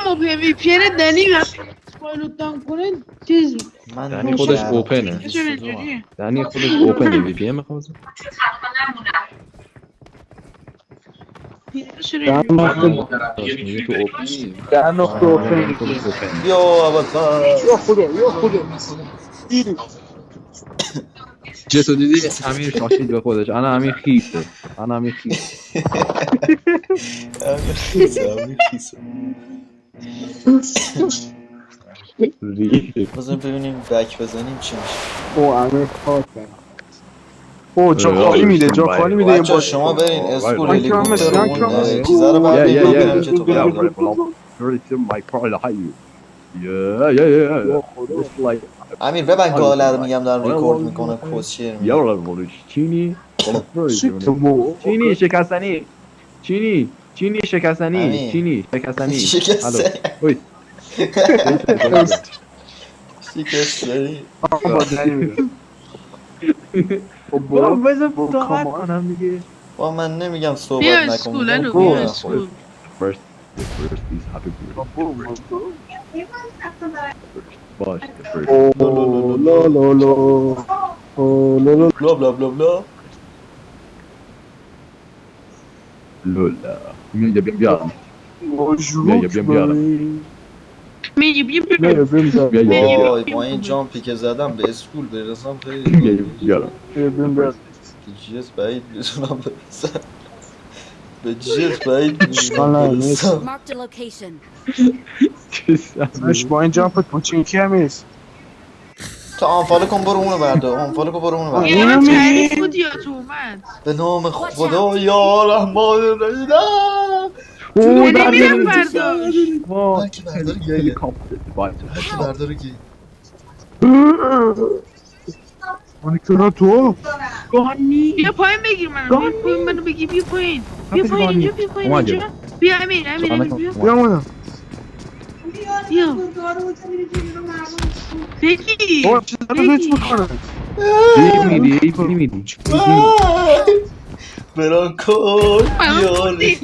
اما وی پی ان دنی فایل دان کنه چیز دنی خودش اوپنه. چرا اینجوریه؟ دنی خودش اوپنه وی پی ام میخواد. چرا میگه تو اوپن. در نقطه اوپن خودش اوپنه. یا اول یا خدا یا خدا دیدی چه تو دیدی امیر شاشید به خودش. انا امیر خیسه. انا امیر خیسه. همین خیسه ریخت. بذاریم ببینیم بک بزنیم چی میشه. او امیر خاکم او جا خالی میده جا خالی میده این بچه با شما برین اسکول من که هم هلیکوپتر مثل من که هم اون مثل چیزا رو بردارین من ببینم چه تو Yeah, بردارین. یا خدا امیر ببن گاله رو میگم دارم ریکورد میکنه کسشیر میگه. چینی شکستنی. چینی شکستنی. امیر چینی شکستنی. الو. شکسته اوی. شکسته با دنی میرم با برو بذار برو صحبت کامان کنم دیگه. با من نمیگم بیا صحبت نکن اسکول میگم الو گوه بیا نخور. اسکول The first is happy birthday. برو باش. The first. لا لا لا لا او لا لا لا لا او لا لا بلا بلا بلا بلا. لولا. بیارم. مجروک بیارم. بری میگی بیا نه بیا بریم در بیا. وای با این جامپی که زدم به اسکول برسم خیلی داغونه. بیارم. بریم در به جت بعید میتونم برسم. به جت بعید اشکال میتونم نداره نیست برسم. Marked a location. داشت با این جامپت پوچینکی هم نیست تا آنفالو کن برو اونو بردار. آنفالو کن برو اونو آه، بیا بردار. اینو الان تعریف میگی بود یا تو اومد به نام Watch خدا out. یا رحمان الرحیم. او یعنی در میرم بیارم. برداشت هر کی برداره گیه. هلیکوپتر. هر کی Help. برداره گیه. من کنار تو بیا گانی. پایین بگیر منو بیا پایین منو بگی بیا پایین بیا حافظ پایین اینجا گانی. بیا پایین اومد اینجا یارو. بیا امیر بیا بیا مادم بیا بابا بگیر چه داره لوت بگیر میکنه بیمیدی. وای برانکوی منو بیاری بردی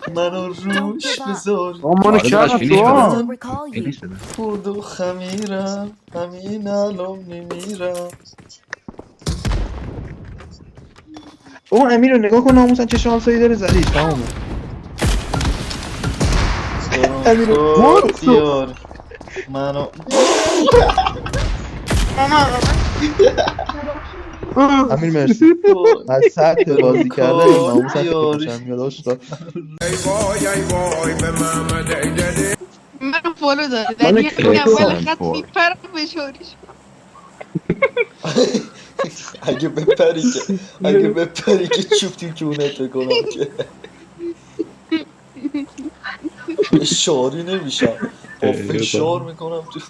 منو Don't give روش up. بذاری. مامانو آره داداش کردم فینیش تو بده. Someone ها will recall you. فینیش بده. خورد و خمیرم همین الان میمیرم. بابا امیر رو نگاه کن ناموسن چه شانسایی داره زدیش تمومه. امیر برانکوی برو بیار منو. امیر مرسی. از سطح بازی کردن برانکوی ناموسن خیلی بیاری خوشم میاد آشقا. منو فالو داره در من یه کنار اول Excellent خط boy. میپرم به شوریش اگه بپری که چوب تو کونت بکنم که شاری نمیشم با فشار میکنم تو.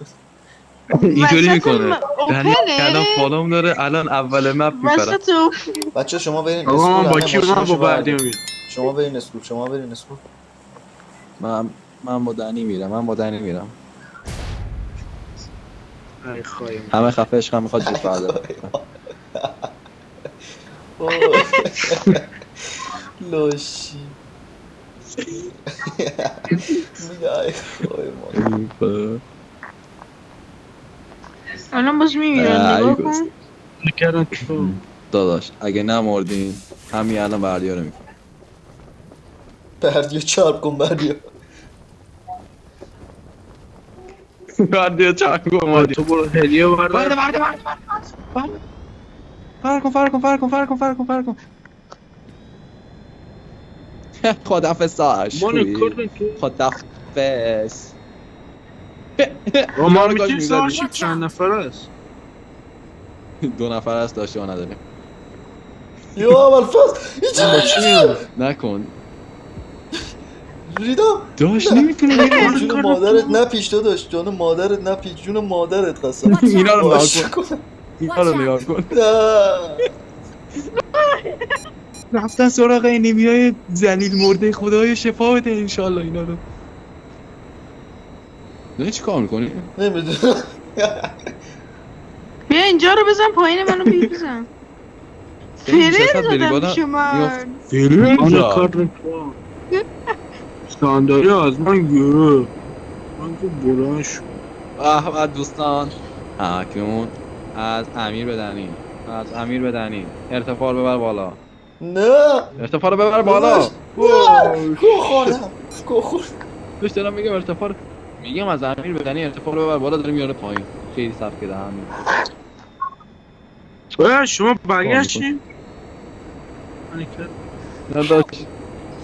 اینطوری وسط میکنه. دنی اوپنه الان فالوم داره الان اول مپ میپرم. وسط بچه شما برین آقا اسکول من با همه کی من با ماشینشو بردی بردار. میرم شما برین اسکول شما برین اسکول. من با دنی میرم. ای خواهی همه مال خفه عشقم میخواد جیت برداره. وای. لاشی میگه ای خواهی مال. الان باز میمیرن ای نگاه گوز. کن کردم تو داداش اگه نمردین همین الان بردیاره میکنم. بردیو چرب کن بردیو. بردیو چنگ آره اومدی. تو برو هدیه بردار برده. فر کن. خدافز ساش من خوبی. کردم تو خدافز. آقا اینا ما رو کاش میتونیم میزدی. سرشیم Watch چند out. نفر است 2 نفر هست داشته ها نداریم. یا اول فصل من با کی میام نکن. ریدم. داش نه نمیتونه نکن من بره. جون کردم مادرت تو نپیچ داداش. جون مادرت نپیچ جون مادرت قسم. Watch اینا out. رو نگاه باش کن. کنم. اینا Watch رو out. نگاه کن. نه رفتن سراغ انیمیای ذلیل مرده خدای شفا بده انشالله اینا رو. نه چی کار میکنی؟ نمیدونم. بیا اینجا رو بزن پایین منو بزن این فرر بیش از حد بری زدم بالا پیش میافت. من فرر من زد. کردم تو صندلی از من گرفت. من که بلند شد. به دوستان، اکنون از امیر بدنیم، از امیر بدنیم. ارتفاع رو ببر بالا، نه ارتفاع رو ببر بالا. داداش. نه گو خوردم گو خوردم. دوش دارم میگم ارتفاع رو، میگم از امیر بدنی ارتفاع رو ببر بالا، داره میاره پایین. خیلی سبک ده همین. شما برگشتین؟ داداش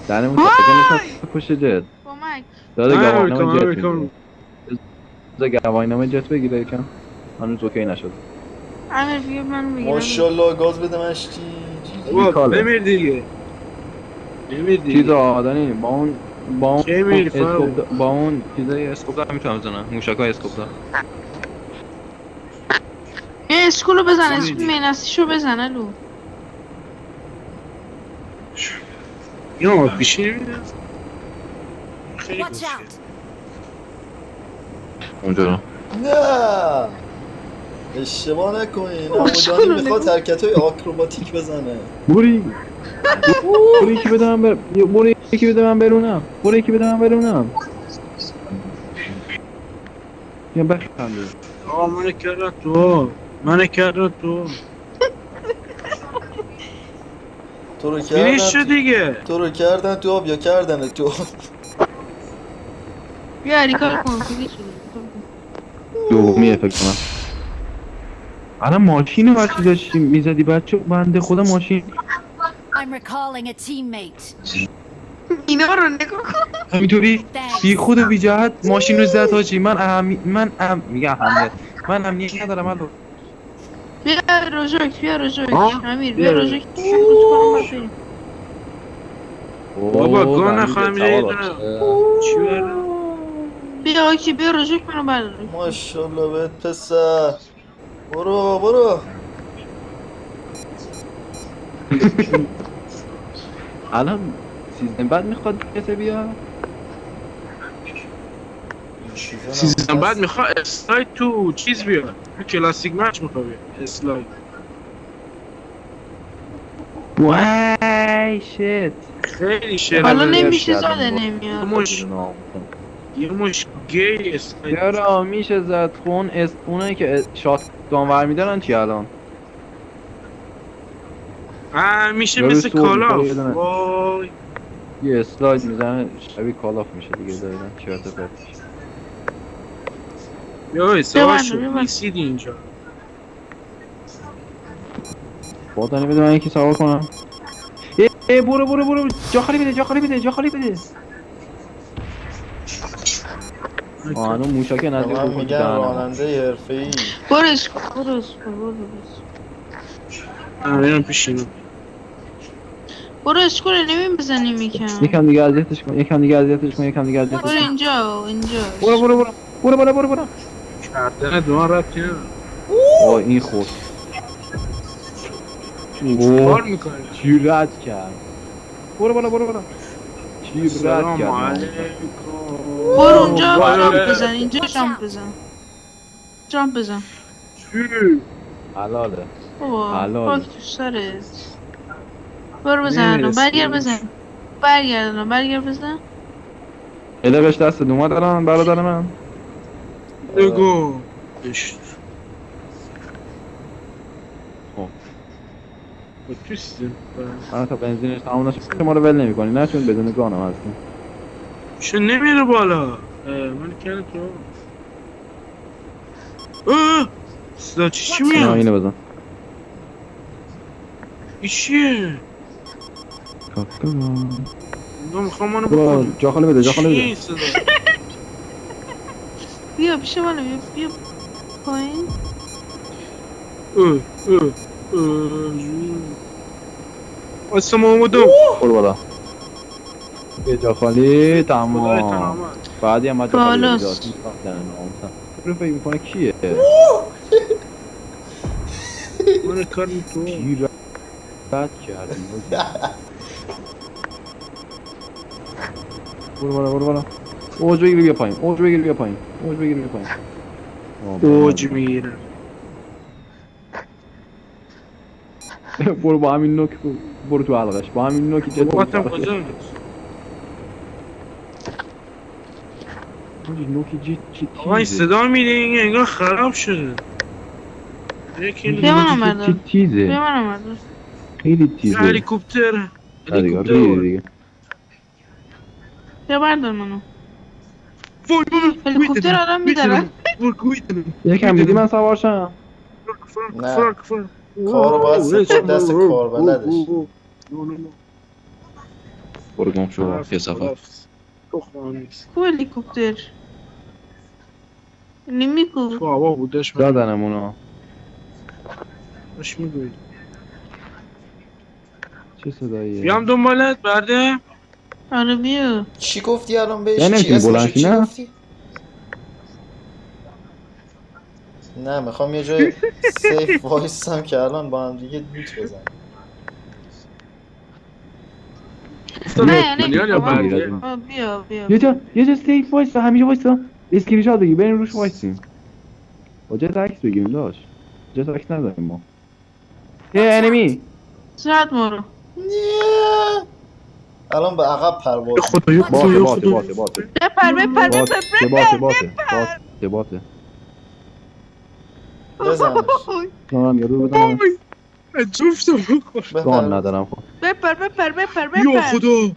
دنمون ساکن نشد پشت جت. کمک. داده امریکا گواهینامه جت امریکا بگیره. داده گواهینامه جت بگیره یکم. هنوز اوکی نشد. امیر بیا منو بگیرم. ماشاءالله گاز بده مشتی. بابا بمیر دیگه. بمیر چیز دیگه. آدانی با اون چه میری اسکوپ فرو؟ با اون چیزای اسکوپ دار میتونم بزنم. موشکای اسکوپ دار. یه اسکولو بزن، چی اسکول میگی؟ مینستیشو بزن الو. یا پیشی نمیده؟ خیلی Watch خوشگل. out! اونجا رو. نه اشتباه نکنین عمودانی میخواد حرکت های آکروباتیک بزنه. برو یکی بده من برو یکی بده من برونم. برو یکی بده من برونم. یا بخنده. آقا منو کردن تو. منو کردن تو. تو رو فینیش شد کردن دیگه. تو رو کردن تو آب یا کردن تو. بیا ریکار کن فیلی شده. دومیه فکر کنم. الان ماشین رو بچه داشتی میزدی بچه بنده خدا ماشین I'm recalling a teammate. اینا رو نگاه کن. همینطوری Thanks. بی خود و بی جهت ماشین رو زد حاجی. میگم اهمیت، من اهمیت ندارم الو. بیا روژوک، بیا روژوک. آه؟ امیر بیا. بیا روژوک. روز کنم باید بریم. بابا گاه دارم نخورم میگه یه سوار دونه. باشه. چی بردم؟ بیا آکی بیا روژوک منو بردار. ماشاءالله بهت پسر. برو برو. الان سیزن بعد میخواد کسی بیا. سیزن بعد میخواد اسلاید تو چیز بیاد. تو کلاسیک مچ میخواد بیاد. اسلاید. وای شت. خیلی شرمه. حالا ارش نمیشه کردم زاده با. نمیاد. یه مش گی اسلاید. چرا میشه زد خون اونایی که شات گانور میدارن چی الان؟ میشه یارو مثل سول می‌خوره یه کالاف. دونه. وای. یه اسلاید میزنه شبیه کالاف میشه دیگه دایدن چرت و پرت میشه. یا سوار شد. ببر. نیسید اینجا. بادانی بده من یکی سوار کنم. برو جا خالی بده. آنو موشک به نزدیک من بکن تو میگن دهنم. راننده حرفه‌ای. برو اسکول برو اسکول برو میرم پیش اینو. برو اسکول نمیم بزنیم یکم. یکم دیگه اذیتش کن. برو اینجا برو. کردن دوان ربطی نداره. این خورد. کار میکنه. چی رد کرد. برو بالا. چی رد سلام کرد. علیکم. برو اونجا وای. جامپ بزن. اینجا جامپ بزن. چی؟ حلاله. بابا حلال. خاک تو سرت. برو بزن الان. نمیرسی. برگر بزن. الهش دست اومد الان برادر من. بگو. بشت. خب. با تو سیزن. من تا بنزینش تمام نشه شما رو ول نمی‌کنی نه چون بدون گانم هستیم. چه نمیره بالا. من کنه تو. صدا چی نه میاد؟ اینو بزن. این چیه؟ کاکا. اینا میخوام منو برو بکنم. جا خالی بده. چیه این صدا؟ بیا پیش منو بیا پایین. اسم اومدم. برو بالا. یه جا خالی تمام. تمام. بعدی هم جا خالی بده. بالاست. رو فکر میکنه کیه؟ من کار میکنم. کی رد کردیم. برو بالا. اوج بگیر بیا پایین. اوج میگیرم. برو با همین نوک برو تو حلقش. با همین نوکی جت وقتم کجا نیست. نوکی چی آقا این صدا میده این انگار خراب شده یکی اینو بیا منم بردار. چی تیزه بیا منم بردار. خیلی تیزه هلیکوپتر دیگه هلیکوپتر دیگه بیا بردار منو. وای هلیکوپتر آدم می‌دارن. یکم میدی من سوارشم نه. کارو باید سپرد دست کاربلدش. برو گم شو یه سفر کو هلیکوپتر نمیکو. تو هوا بودش من دادنم اونا باش میگوی چه صداییه بیام دنبالت برده آره بیا. چی گفتی الان بهش؟ یعنی چی نمیتونی اسمشو بلند شی، چی نه؟ گفتی؟ نه میخوام یه جای سیف وایسم که الان با هم دیگه دوت بزنیم. نه دنیال یا نمی‌خوام. برده بیا یه جا سیف وایسا همیشه وایسا اسکرین شات بگیر بریم روش وایسیم با جت عکس بگیریم داش جت عکس نداریم ما یه انمی ساعت مارو. نه. الان به عقب پرواز خدا یا خدا یا خدا باته باته بزنش. دارم یارو بدم جفتو بکن گان ندارم خب بپر یا خدا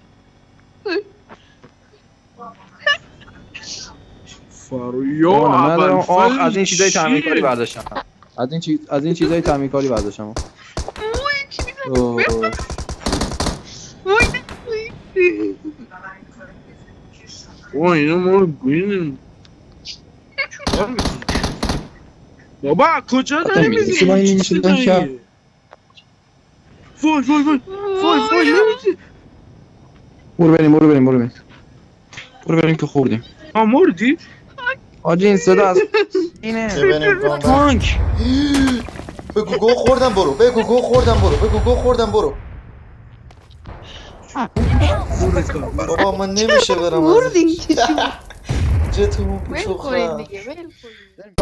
فریا گان ندارم ابوالفضل از این چیزای تامین چیه؟ کاری برداشتم از این چیزای تامین کاری برداشتم اوه. وای اینا ما رو گوینه بابا کجا داری میزی؟ من این میشه کرد وای نمیزی برو بریم که خوردیم ها مردی؟ آجی این صدا از که اینه بریم گام بزن. تانک بگو گو خوردم برو. بابا من نمیشه برم مردین ازش. که شما جتمون ول پیچو کنین خرم. دیگه ول کنین.